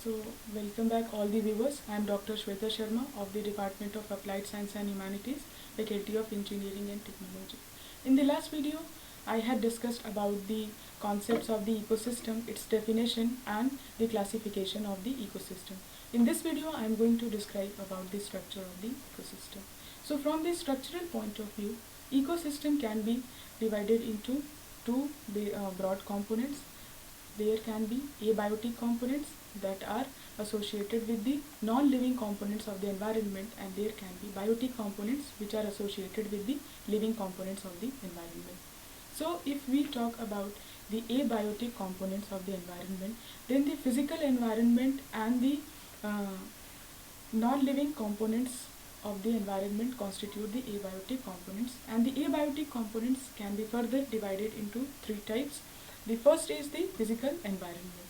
So, welcome back all the viewers. I am Dr. Shweta Sharma of the Department of Applied Science and Humanities, Faculty of Engineering and Technology. In the last video, I had discussed about the concepts of the ecosystem, its definition and the classification of the ecosystem. In this video, I am going to describe about the structure of the ecosystem. So, from the structural point of view, ecosystem can be divided into two broad components. There can be abiotic components that are associated with the non-living components of the environment, and there can be biotic components which are associated with the living components of the environment. So if we talk about the abiotic components of the environment, then the physical environment and the non-living components of the environment constitute the abiotic components, and the abiotic components can be further divided into three types. The first is the physical environment.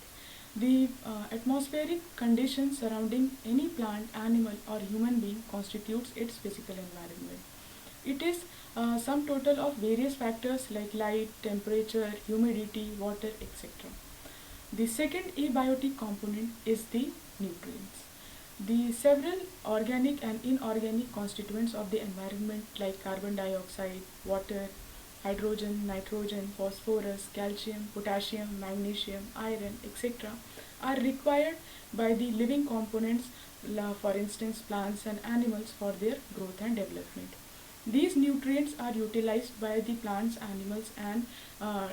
The atmospheric conditions surrounding any plant, animal or human being constitutes its physical environment. It is sum total of various factors like light, temperature, humidity, water, etc. The second abiotic component is the nutrients. The several organic and inorganic constituents of the environment like carbon dioxide, water, hydrogen, nitrogen, phosphorus, calcium, potassium, magnesium, iron, etc. are required by the living components, for instance plants and animals, for their growth and development. These nutrients are utilized by the plants, animals and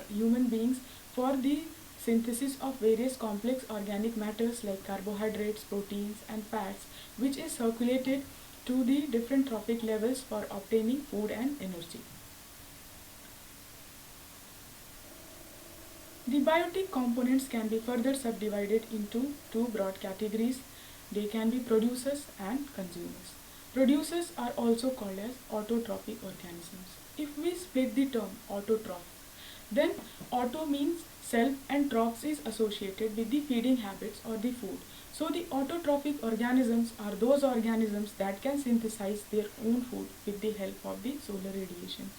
human beings for the synthesis of various complex organic matters like carbohydrates, proteins and fats, which is circulated to the different trophic levels for obtaining food and energy. The biotic components can be further subdivided into two broad categories. They can be producers and consumers. Producers are also called as autotrophic organisms. If we split the term autotroph, then auto means self and troph is associated with the feeding habits or the food. So the autotrophic organisms are those organisms that can synthesize their own food with the help of the solar radiation.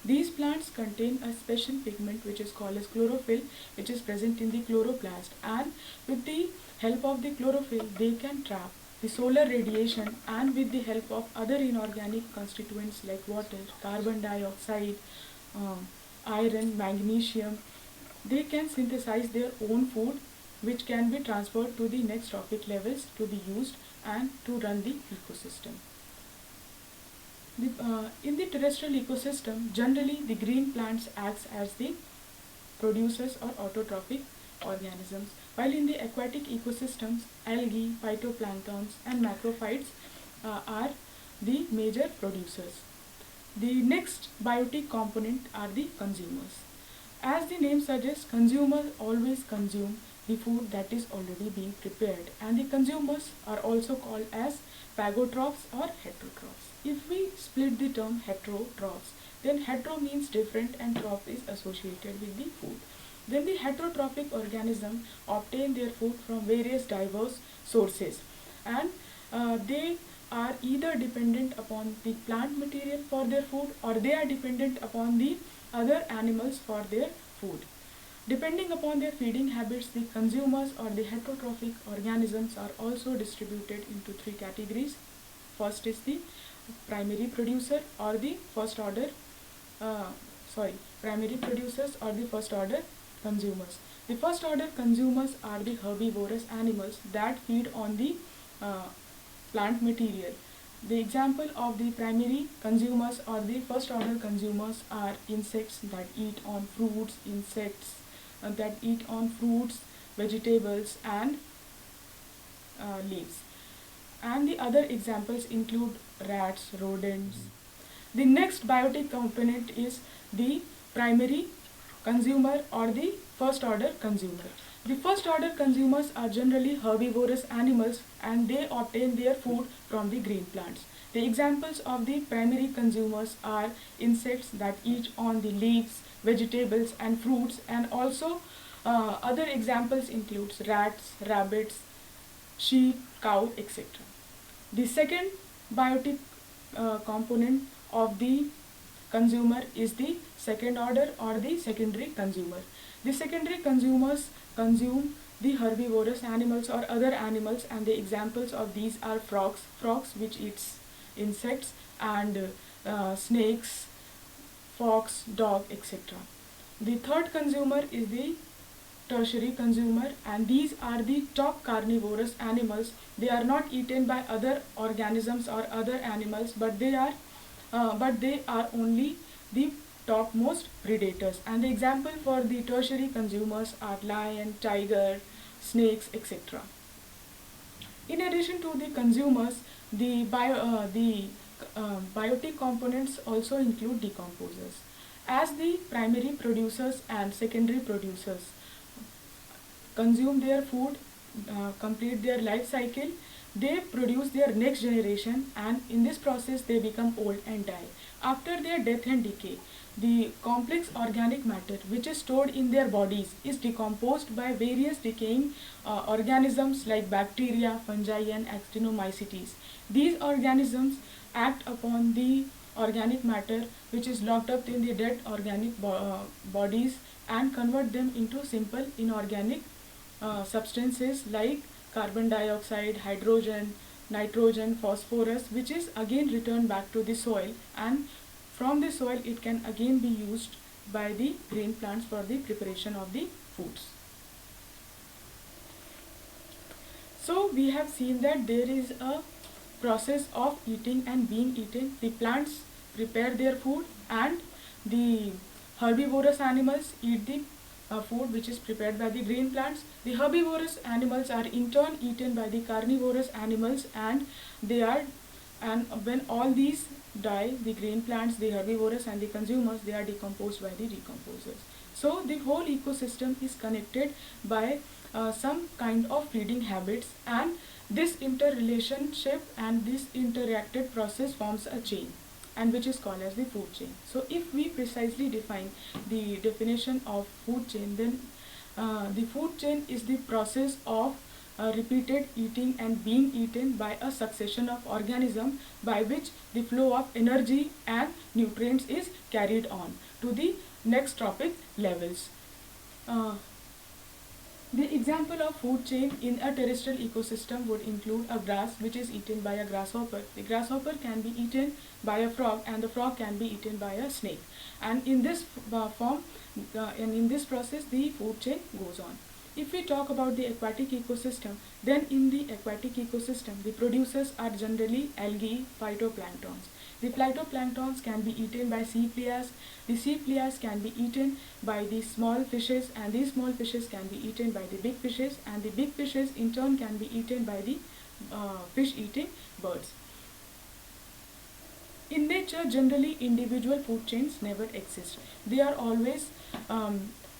These plants contain a special pigment which is called as chlorophyll, which is present in the chloroplast, and with the help of the chlorophyll they can trap the solar radiation, and with the help of other inorganic constituents like water, carbon dioxide, iron, magnesium, they can synthesize their own food which can be transferred to the next trophic levels to be used and to run the ecosystem. In the terrestrial ecosystem, generally the green plants acts as the producers or autotrophic organisms, while in the aquatic ecosystems, algae, phytoplanktons and macrophytes are the major producers. The next biotic component are the consumers. As the name suggests, consumers always consume the food that is already being prepared, and the consumers are also called as phagotrophs or heterotrophs. If we split the term heterotrophs, then hetero means different and troph is associated with the food. Then the heterotrophic organisms obtain their food from various diverse sources, and they are either dependent upon the plant material for their food, or they are dependent upon the other animals for their food. Depending upon their feeding habits, the consumers or the heterotrophic organisms are also distributed into three categories. First is the primary producer or the first order primary producers or the first order consumers. The first order consumers are the herbivorous animals that feed on the plant material. The example of the primary consumers or the first order consumers are insects that eat on fruits, vegetables and leaves. And the other examples include rats, rodents. The next biotic component is the primary consumer or the first order consumer. The first order consumers are generally herbivorous animals, and they obtain their food from the green plants. The examples of the primary consumers are insects that eat on the leaves, vegetables and fruits, and also other examples includes rats, rabbits, sheep, cow, etc. The second biotic component of the consumer is the second order or the secondary consumer. The secondary consumers consume the herbivorous animals or other animals, and the examples of these are frogs which eats insects, and snakes, fox, dog, etc. The third consumer is the tertiary consumer, and these are the top carnivorous animals. They are not eaten by other organisms or other animals, but they are only the topmost predators. And the example for the tertiary consumers are lion, tiger, snakes, etc. In addition to the consumers, the biotic components also include decomposers. As the primary producers and secondary producers consume their food, complete their life cycle, they produce their next generation, and in this process they become old and die. After their death and decay, the complex organic matter which is stored in their bodies is decomposed by various decaying organisms like bacteria, fungi, and actinomycetes. These organisms act upon the organic matter which is locked up in the dead organic bodies, and convert them into simple inorganic substances like carbon dioxide, hydrogen, nitrogen, phosphorus, which is again returned back to the soil, and from the soil it can again be used by the green plants for the preparation of the foods. So we have seen that there is a process of eating and being eaten. The plants prepare their food, and the herbivorous animals eat the food which is prepared by the green plants. The herbivorous animals are in turn eaten by the carnivorous animals, and when all these die, the green plants, the herbivorous, and the consumers, they are decomposed by the decomposers. So the whole ecosystem is connected by some kind of feeding habits, and this interrelationship and this interactive process forms a chain, and which is called as the food chain. So if we precisely define the definition of food chain, then the food chain is the process of repeated eating and being eaten by a succession of organisms, by which the flow of energy and nutrients is carried on to the next trophic levels. The example of food chain in a terrestrial ecosystem would include a grass which is eaten by a grasshopper. The grasshopper can be eaten by a frog, and the frog can be eaten by a snake. And in this form, and in this process, the food chain goes on. If we talk about the aquatic ecosystem, then in the aquatic ecosystem, the producers are generally algae, phytoplanktons. The phytoplanktons can be eaten by sea playas. The sea playas can be eaten by the small fishes, and these small fishes can be eaten by the big fishes, and the big fishes in turn can be eaten by the fish-eating birds. In nature, generally individual food chains never exist. They are always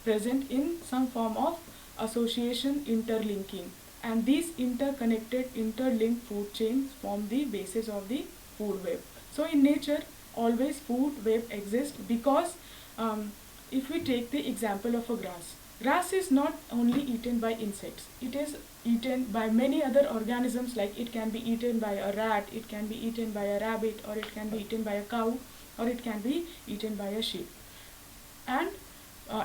present in some form of association, interlinking, and these interconnected, interlinked food chains form the basis of the food web. So in nature, always food web exists, because if we take the example of a grass is not only eaten by insects, it is eaten by many other organisms. Like it can be eaten by a rat, it can be eaten by a rabbit, or it can be eaten by a cow, or it can be eaten by a sheep. And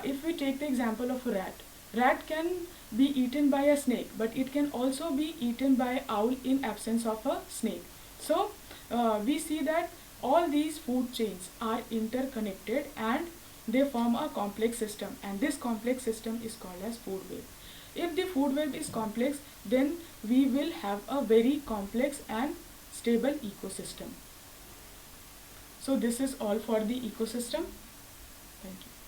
if we take the example of a rat can be eaten by a snake, but it can also be eaten by an owl in absence of a snake. So we see that all these food chains are interconnected, and they form a complex system, and this complex system is called as food web. If the food web is complex, then we will have a very complex and stable ecosystem. So this is all for the ecosystem. Thank you.